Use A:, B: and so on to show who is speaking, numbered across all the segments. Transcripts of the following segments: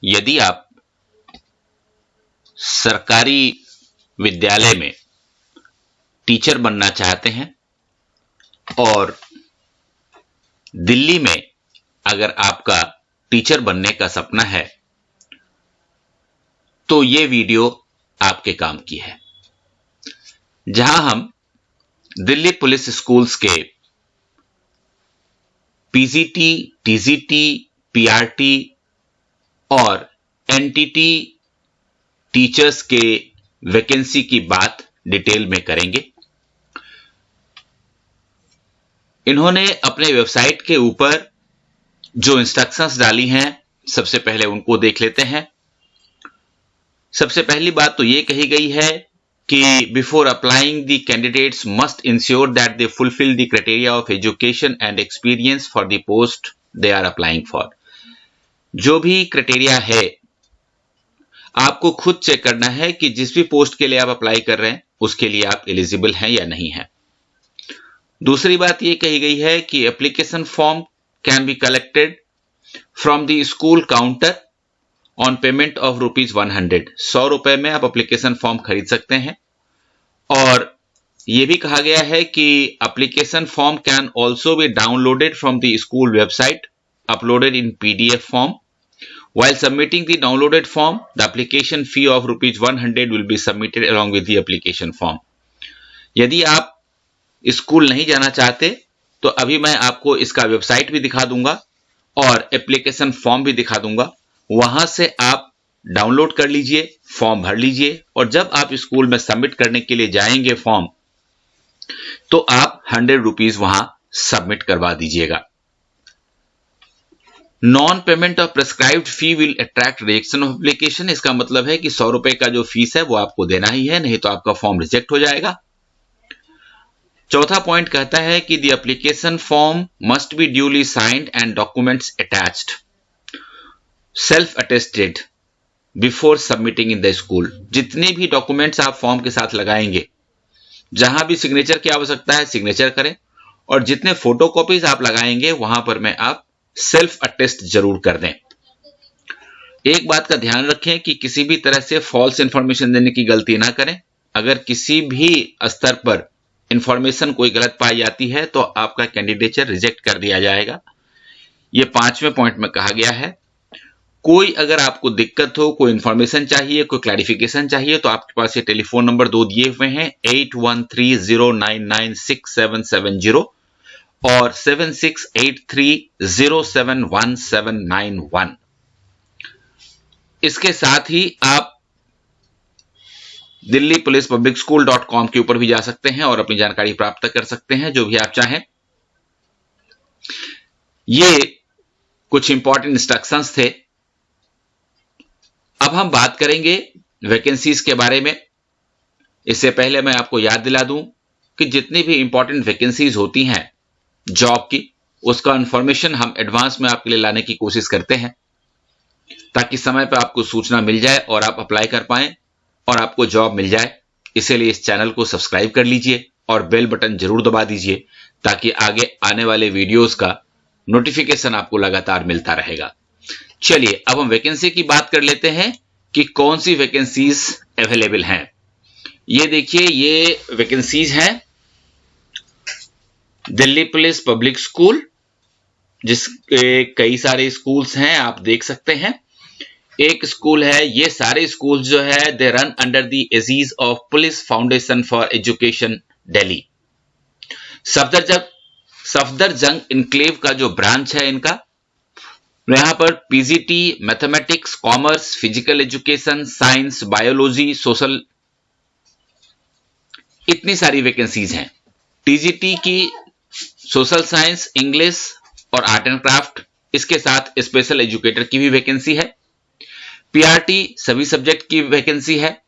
A: यदि आप सरकारी विद्यालय में टीचर बनना चाहते हैं और दिल्ली में अगर आपका टीचर बनने का सपना है तो ये वीडियो आपके काम की है, जहां हम दिल्ली पुलिस स्कूल्स के पीजीटी, टीजीटी, पीआरटी और एनटीटी टीचर्स के वैकेंसी की बात डिटेल में करेंगे। इन्होंने अपने वेबसाइट के ऊपर जो इंस्ट्रक्शंस डाली हैं, सबसे पहले उनको देख लेते हैं। सबसे पहली बात तो ये कही गई है कि before applying the candidates must ensure that they fulfil the criteria of education and experience for the post they are applying for. जो भी क्राइटेरिया है आपको खुद चेक करना है कि जिस भी पोस्ट के लिए आप अप्लाई कर रहे हैं उसके लिए आप एलिजिबल हैं या नहीं हैं। दूसरी बात यह कही गई है कि application form can be collected from the school counter on payment of ₹100। 100 रुपए में आप एप्लीकेशन फॉर्म खरीद सकते हैं। और यह भी कहा गया है कि application form can also be downloaded from the school website, uploaded in PDF form. While submitting the downloaded form, the application fee of ₹100 will be submitted along with the application form. यदि आप school नहीं जाना चाहते तो अभी मैं आपको इसका वेबसाइट भी दिखा दूंगा और एप्लीकेशन फॉर्म भी दिखा दूंगा। वहां से आप डाउनलोड कर लीजिए, फॉर्म भर लीजिए और जब आप स्कूल में सबमिट करने के लिए जाएंगे फॉर्म, तो आप ₹100 वहां सबमिट करवा दीजिएगा। Non payment of prescribed fee will attract rejection of application. इसका मतलब है कि 100 रुपए का जो फीस है वो आपको देना ही है, नहीं तो आपका फॉर्म रिजेक्ट हो जाएगा। चौथा पॉइंट कहता है कि the application form must be duly signed and documents attached, self attested before submitting in the school. जितने भी डॉक्यूमेंट्स आप फॉर्म के साथ लगाएंगे, जहां भी सिग्नेचर की आवश्यकता है सिग्नेचर करें, और जितने फोटोकॉपीज आप लगाएंगे वहां पर में आप सेल्फ अटेस्ट जरूर कर दें। एक बात का ध्यान रखें कि किसी भी तरह से फॉल्स इंफॉर्मेशन देने की गलती ना करें। अगर किसी भी स्तर पर इंफॉर्मेशन कोई गलत पाई जाती है तो आपका कैंडिडेचर रिजेक्ट कर दिया जाएगा। यह 5वें पॉइंट में कहा गया है। कोई अगर आपको दिक्कत हो, कोई इंफॉर्मेशन चाहिए, कोई क्लैरिफिकेशन चाहिए, तो आपके पास ये टेलीफोन नंबर 2 दिए हुए हैं, 8130996770 और 7683071791। इसके साथ ही आप दिल्ली पुलिस पब्लिक स्कूल.com के ऊपर भी जा सकते हैं और अपनी जानकारी प्राप्त कर सकते हैं, जो भी आप चाहें। ये कुछ इंपॉर्टेंट इंस्ट्रक्शंस थे। अब हम बात करेंगे वैकेंसीज के बारे में। इससे पहले मैं आपको याद दिला दूं कि जितनी भी इंपॉर्टेंट वैकेंसीज होती हैं जॉब की, उसका इंफॉर्मेशन हम एडवांस में आपके लिए लाने की कोशिश करते हैं, ताकि समय पर आपको सूचना मिल जाए और आप अप्लाई कर पाएं और आपको जॉब मिल जाए। इसीलिए इस चैनल को सब्सक्राइब कर लीजिए और बेल बटन जरूर दबा दीजिए, ताकि आगे आने वाले वीडियोस का नोटिफिकेशन आपको लगातार मिलता रहेगा। चलिए अब हम वैकेंसी की बात कर लेते हैं कि कौन सी वैकेंसीज अवेलेबल हैं। ये देखिए, ये वैकेंसीज हैं दिल्ली पुलिस पब्लिक स्कूल, जिसके कई सारे स्कूल्स हैं, आप देख सकते हैं। एक स्कूल है, ये सारे स्कूल्स जो है they run under the aegis of police foundation for education Delhi. Safdarjung enclave का जो ब्रांच है इनका, यहां पर PGT, mathematics, commerce, physical education, science, biology, social, इतनी सारी वैकेंसीज हैं। टीजीटी की सोशल साइंस, इंग्लिश और आर्ट एंड क्राफ्ट, इसके साथ स्पेशल एजुकेटर की भी वैकेंसी है। पीआरटी सभी सब्जेक्ट की वैकेंसी है।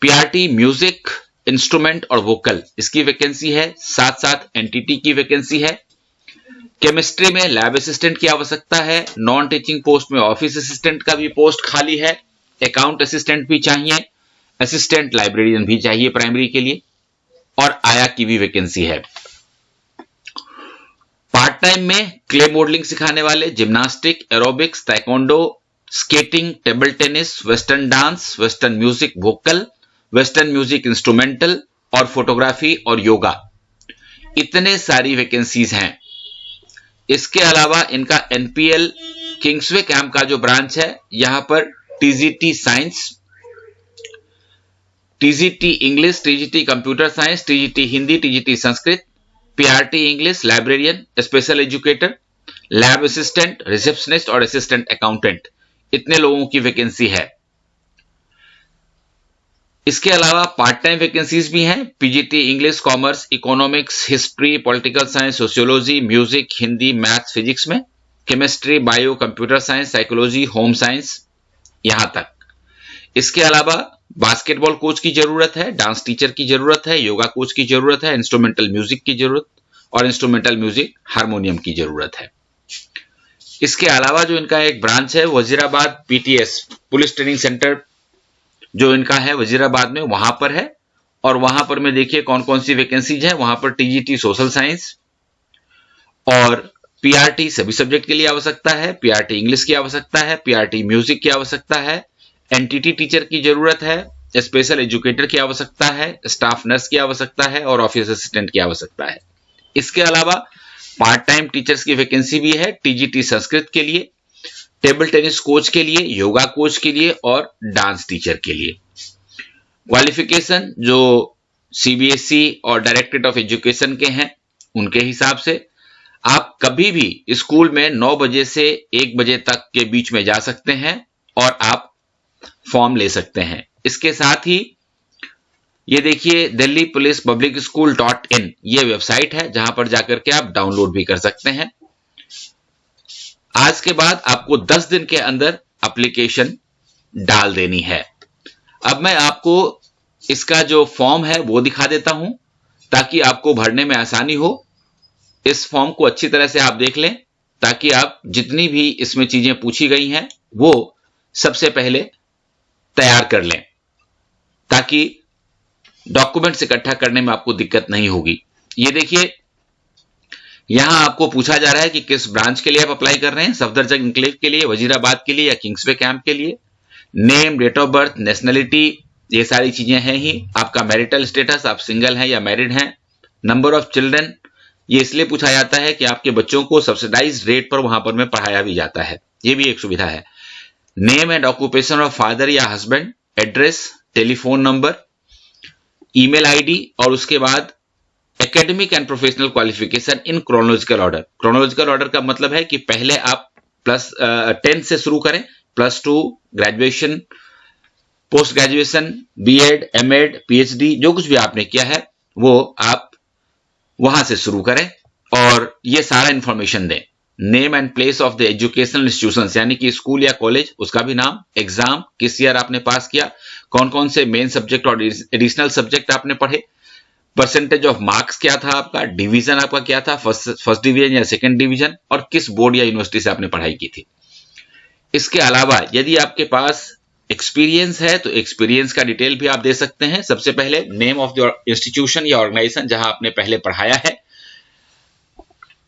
A: पीआरटी म्यूजिक, इंस्ट्रूमेंट और वोकल, इसकी वैकेंसी है। साथ साथ एनटीटी की वैकेंसी है। केमिस्ट्री में लैब असिस्टेंट की आवश्यकता है। नॉन टीचिंग पोस्ट में ऑफिस असिस्टेंट का भी पोस्ट खाली है। अकाउंट असिस्टेंट भी चाहिए। असिस्टेंट लाइब्रेरियन भी चाहिए प्राइमरी के लिए, और आया की भी वैकेंसी है। पार्ट टाइम में क्ले मॉडलिंग सिखाने वाले, gymnastic, aerobics, taekwondo, skating, table tennis, western dance, western music vocal, western music instrumental और फोटोग्राफी और योगा। इतने सारी वैकेंसीज हैं। इसके अलावा इनका एनपीएल किंग्सवे कैंप का जो ब्रांच है, यहां पर TGT science, TGT English, TGT computer science, TGT Hindi, TGT Sanskrit, PRT English, librarian, special educator, lab assistant, receptionist और असिस्टेंट अकाउंटेंट, इतने लोगों की वैकेंसी है। इसके अलावा पार्ट टाइम वैकेंसीज भी हैं। PGT English, commerce, economics, history, political science, sociology, music, Hindi, maths, physics में, chemistry, bio, computer science, psychology, home science, यहां तक। इसके अलावा बास्केटबॉल कोच की जरूरत है, डांस टीचर की जरूरत है, योगा कोच की जरूरत है, इंस्ट्रूमेंटल म्यूजिक की जरूरत और इंस्ट्रूमेंटल म्यूजिक हारमोनियम की जरूरत है। इसके अलावा जो इनका एक ब्रांच है Wazirabad PTS, police training centre जो इनका है वजीराबाद में, वहां पर है। और वहां पर में देखिए कौन कौन सी वैकेंसीज है। वहां पर टीजीटी सोशल साइंस और पीआरटी सभी सब्जेक्ट के लिए आवश्यकता है, पीआरटी इंग्लिश की आवश्यकता है, पीआरटी म्यूजिक की आवश्यकता है, एनटीटी टीचर की जरूरत है, स्पेशल एजुकेटर की आवश्यकता है, स्टाफ नर्स की आवश्यकता है और ऑफिस असिस्टेंट की आवश्यकता है। इसके अलावा पार्ट टाइम टीचर्स की वैकेंसी भी है, टीजीटी संस्कृत के लिए, टेबल टेनिस कोच के लिए, योगा कोच के लिए और डांस टीचर के लिए। क्वालिफिकेशन जो सीबीएसई और डायरेक्टरेट ऑफ एजुकेशन के हैं उनके हिसाब से आप कभी भी स्कूल में 9 बजे से 1 बजे तक के बीच में जा सकते हैं और आप फॉर्म ले सकते हैं। इसके साथ ही ये देखिए Delhi police public school .in ये वेबसाइट है जहां पर जाकर के आप डाउनलोड भी कर सकते हैं। आज के बाद आपको 10 दिन के अंदर एप्लीकेशन डाल देनी है। अब मैं आपको इसका जो फॉर्म है वो दिखा देता हूं ताकि आपको भरने में आसानी हो। इस फॉर्म को अच्छी तरह से आप देख लें ताकि आप जितनी भी इसमें चीजें पूछी गई हैं वो सबसे पहले तैयार कर लें ताकि डॉक्यूमेंट्स इकट्ठा करने में आपको दिक्कत नहीं होगी। ये देखिए यहां आपको पूछा जा रहा है कि किस ब्रांच के लिए आप अप्लाई कर रहे हैं, सफदरजंग इंक्लेव के लिए, वजीराबाद के लिए या किंग्सवे कैंप के लिए। Name, date of birth, nationality, ये सारी चीजें हैं ही। आपका मैरिटल स्टेटस, आप सिंगल हैं या मैरिड हैं। नंबर ऑफ चिल्ड्रन, ये इसलिए पूछा जाता है कि आपके बच्चों को सब्सिडाइज्ड रेट पर वहां पर में पढ़ाया भी जाता है, ये भी एक सुविधा है। Name and occupation of father या husband, address, telephone number, email ID और उसके बाद academic and professional qualification in chronological order. Chronological order का मतलब है कि पहले आप +10 से शुरू करें, +2, graduation, post graduation, B Ed, M Ed, PhD, जो कुछ भी आपने किया है वो आप वहां से शुरू करें और ये सारा इंफॉर्मेशन दें। Name and place of the educational institutions, यानी कि स्कूल या कॉलेज, उसका भी नाम, एग्जाम, किस ईयर आपने पास किया, कौन कौन से मेन सब्जेक्ट और एडिशनल सब्जेक्ट आपने पढ़े, परसेंटेज ऑफ मार्क्स क्या था आपका, डिवीजन आपका क्या था, फर्स्ट डिवीजन या सेकंड डिवीजन, और किस बोर्ड या यूनिवर्सिटी से आपने पढ़ाई की थी। इसके अलावा यदि आपके पास एक्सपीरियंस है तो एक्सपीरियंस का डिटेल भी आप दे सकते हैं। सबसे पहले नेम ऑफ द इंस्टीट्यूशन या ऑर्गेनाइजेशन जहां आपने पहले पढ़ाया है,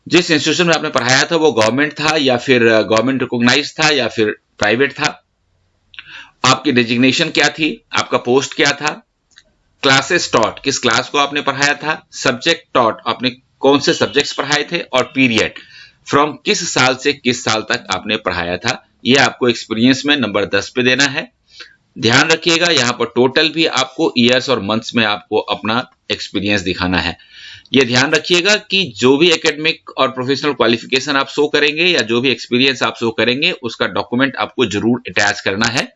A: जिस इंस्टीट्यूशन में आपने पढ़ाया था वो गवर्नमेंट था या फिर गवर्नमेंट रिकॉग्नाइज था या फिर प्राइवेट था, आपकी डेजिग्नेशन क्या थी, आपका पोस्ट क्या था, क्लासेस टॉट, किस क्लास को आपने पढ़ाया था, सब्जेक्ट टॉट, आपने कौन से सब्जेक्ट्स पढ़ाए थे, और पीरियड, फ्रॉम किस साल से किस साल तक आपने पढ़ाया था। यह आपको एक्सपीरियंस में नंबर 10 पे देना है। ध्यान रखिएगा यहां पर टोटल भी आपको ईयर्स और मंथ्स में आपको अपना एक्सपीरियंस दिखाना है। यह ध्यान रखिएगा कि जो भी एकेडमिक और प्रोफेशनल क्वालिफिकेशन आप शो करेंगे या जो भी एक्सपीरियंस आप शो करेंगे उसका डॉक्यूमेंट आपको जरूर अटैच करना है।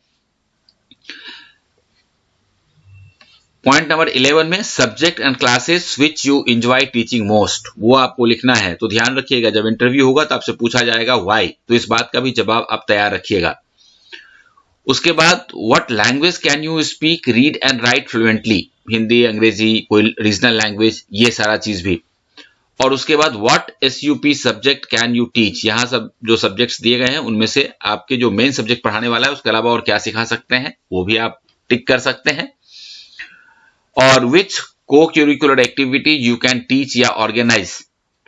A: पॉइंट नंबर 11 में subject and classes which you enjoy teaching most, वो आपको लिखना है। तो ध्यान रखिएगा जब इंटरव्यू होगा तो आपसे पूछा जाएगा व्हाई, तो इस बात का भी जवाब आप तैयार रखिएगा। उसके बाद what language can you speak, read and right fluently, Hindi, अंग्रेजी, कोई रीजनल लैंग्वेज, ये सारा चीज भी। और उसके बाद what SUP subject can you teach, यहां सब जो सब्जेक्ट्स दिए गए हैं उनमें से आपके जो मेन सब्जेक्ट पढ़ाने वाला है उसके अलावा और क्या सिखा सकते हैं वो भी आप टिक कर सकते हैं। और विच को curricular activity you can teach या ऑर्गेनाइज,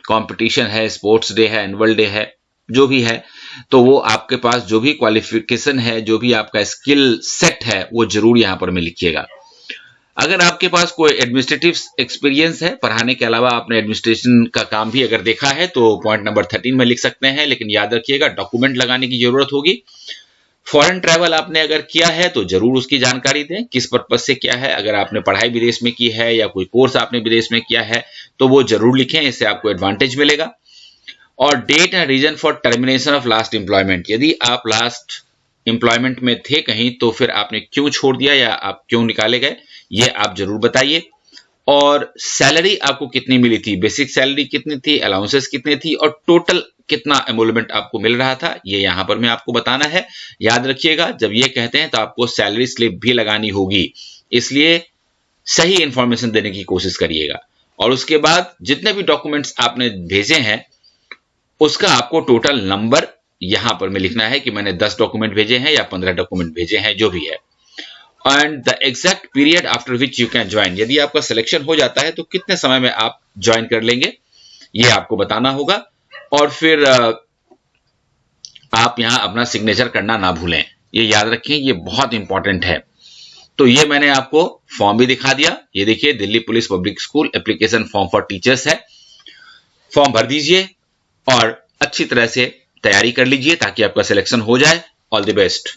A: कंपटीशन है, स्पोर्ट्स डे है, एनुअल डे है, जो भी है, तो वो आपके पास जो भी क्वालिफिकेशन है, जो भी आपका स्किल सेट है, वो जरूर यहां पर में लिखिएगा। अगर आपके पास कोई एडमिनिस्ट्रेटिव एक्सपीरियंस है, पढ़ाने के अलावा आपने एडमिनिस्ट्रेशन का काम भी अगर देखा है, तो पॉइंट नंबर 13 में लिख सकते हैं, लेकिन याद रखिएगा डॉक्यूमेंट लगाने की जरूरत होगी। फॉरेन ट्रैवल आपने अगर किया है तो जरूर उसकी जानकारी दें, किस पर्पज से किया है। अगर आपने पढ़ाई विदेश में की है या कोई कोर्स आपने विदेश में किया है तो वो जरूर लिखें, इससे आपको एडवांटेज मिलेगा। और date and reason for termination of last employment, यदि आप लास्ट एम्प्लॉयमेंट में थे कहीं तो फिर आपने क्यों छोड़ दिया या आप क्यों निकाले गए, ये आप जरूर बताइए। और सैलरी आपको कितनी मिली थी, बेसिक सैलरी कितनी थी, अलाउंसेस कितनी थी, और टोटल कितना एमोलमेंट आपको मिल रहा था, ये यहां पर मैं आपको बताना है। याद रखिएगा जब ये कहते हैं तो आपको सैलरी स्लिप भी लगानी होगी, इसलिए सही इंफॉर्मेशन देने की कोशिश करिएगा। और उसके बाद जितने भी डॉक्यूमेंट्स आपने भेजे हैं उसका आपको टोटल नंबर यहां पर में लिखना है कि मैंने 10 डॉक्यूमेंट भेजे हैं या 15 डॉक्यूमेंट भेजे हैं, जो भी है। And the exact period after which you can join, यदि आपका सिलेक्शन हो जाता है तो कितने समय में आप ज्वाइन कर लेंगे, ये आपको बताना होगा। और फिर आप यहां अपना सिग्नेचर करना ना भूलें, ये याद रखें, ये बहुत इंपॉर्टेंट है। तो ये मैंने आपको फॉर्म भी दिखा दिया, ये देखिए Delhi police public school application form for teachers है। फॉर्म भर दीजिए और अच्छी तरह से तैयारी कर लीजिए ताकि आपका सिलेक्शन हो जाए। All the best.